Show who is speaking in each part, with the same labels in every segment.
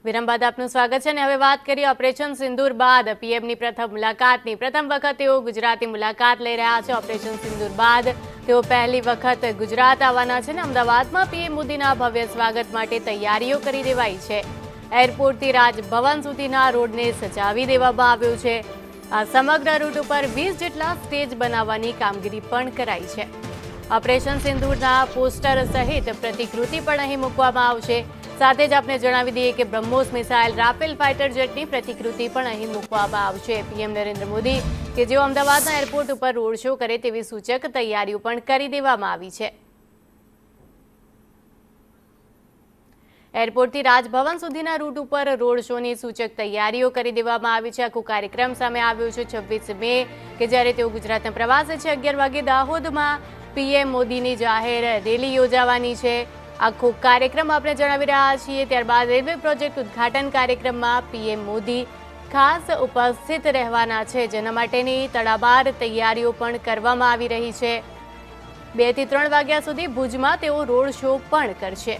Speaker 1: વિરામ બાદ આપનું સ્વાગત છે અને હવે વાત કરીએ ઓપરેશન સિંદૂર બાદ પીએમની પ્રથમ મુલાકાતની। પ્રથમ વખત તેઓ ગુજરાતી મુલાકાત લઈ રહ્યા છે। ઓપરેશન સિંદૂર બાદ તેઓ પહેલી વખત ગુજરાત આવવાના છે અને અમદાવાદમાં પીએમ મોદીના ભવ્ય સ્વાગત માટે તૈયારીઓ કરી દેવાઈ છે। એરપોર્ટથી રાજભવન સુધીના રોડને સજાવી દેવામાં આવ્યો છે। આ સમગ્ર રૂટ ઉપર 20 જેટલા સ્ટેજ બનાવવાની કામગીરી પણ કરાઈ છે। ઓપરેશન સિંદૂરના પોસ્ટર સહિત પ્રતિકૃતિ પણ અહીં મૂકવામાં આવશે। સાથે જ આપને જણાવી દઈએ કે બ્રહ્મોસ મિસાઇલ રાફેલ ફાઇટર જેટની પ્રતિકૃતિ પણ અહીં મૂકવામાં આવશે। પીએમ નરેન્દ્ર મોદી કે જેઓ અમદાવાદના એરપોર્ટ ઉપર રોડ શો કરે તેવી સૂચક તૈયારીઓ પણ કરી દેવામાં આવી છે। એરપોર્ટથી રાજભવન સુધીના રૂટ ઉપર રોડ શોની સૂચક તૈયારીઓ કરી દેવામાં આવી છે। આખો કાર્યક્રમ સામે આવ્યો છે 26 મે કે જ્યારે તેઓ ગુજરાતના પ્રવાસે છે। 11 વાગે દાહોદમાં પીએમ મોદીની જાહેર રેલી યોજાવાની છે। આખો કાર્યક્રમ આપણે જણાવી રહ્યા છીએ। ત્યારબાદ રેલવે પ્રોજેક્ટ ઉદ્ઘાટન કાર્યક્રમમાં પીએમ મોદી ખાસ ઉપસ્થિત રહેવાના છે, જેના માટેની તડામાર તૈયારીઓ પણ કરવામાં આવી રહી છે। 2 થી 3 વાગ્યા સુધી ભુજમાં તેઓ રોડ શો પણ કરશે।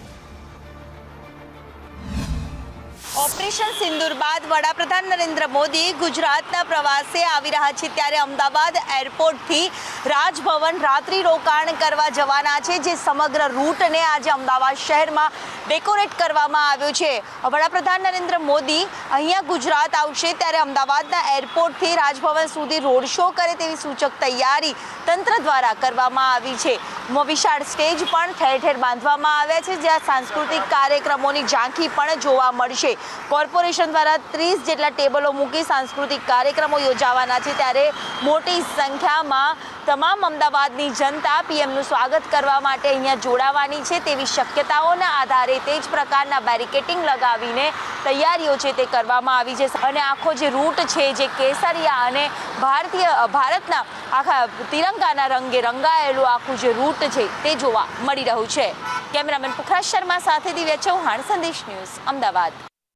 Speaker 2: ઓપરેશન સિંદૂર બાદ વડાપ્રધાન નરેન્દ્ર મોદી ગુજરાતના પ્રવાસે આવી રહ્યા છે, ત્યારે અમદાવાદ એરપોર્ટથી રાજભવન રાત્રિ રોકાણ કરવા જવાના છે, જે સમગ્ર રૂટને આજે અમદાવાદ શહેરમાં ડેકોરેટ કરવામાં આવ્યો છે। વડાપ્રધાન નરેન્દ્ર મોદી અહીંયા ગુજરાત આવશે ત્યારે અમદાવાદના એરપોર્ટથી રાજભવન સુધી રોડ શો કરે તેવી સૂચક તૈયારી તંત્ર દ્વારા કરવામાં આવી છે। વિશાળ સ્ટેજ પણ ઠેર ઠેર બાંધવામાં આવ્યા છે, જ્યાં સાંસ્કૃતિક કાર્યક્રમોની ઝાંખી પણ જોવા મળશે। કોર્પોરેશન દ્વારા 30 જેટલા ટેબલો મૂકી સાંસ્કૃતિક કાર્યક્રમો યોજાવાના છે, ત્યારે મોટી સંખ્યામાં તમામ અમદાવાદની જનતા પીએમનું સ્વાગત કરવા માટે અહીંયા જોડાવાની છે તેવી શક્યતાઓના આધારે તે જ પ્રકારના બેરિકેટિંગ લગાવીને તૈયારીઓ છે તે કરવામાં આવી છે। અને આખો જે રૂટ છે, જે કેસરિયા અને ભારતના આખા તિરંગાના રંગે રંગાયેલું આખું જે રૂટ છે તે જોવા મળી રહ્યું છે। કેમેરામેન પુખરાજ શર્મા સાથે દિવ્યા ચૌહાણ, સંદેશ ન્યૂઝ, અમદાવાદ।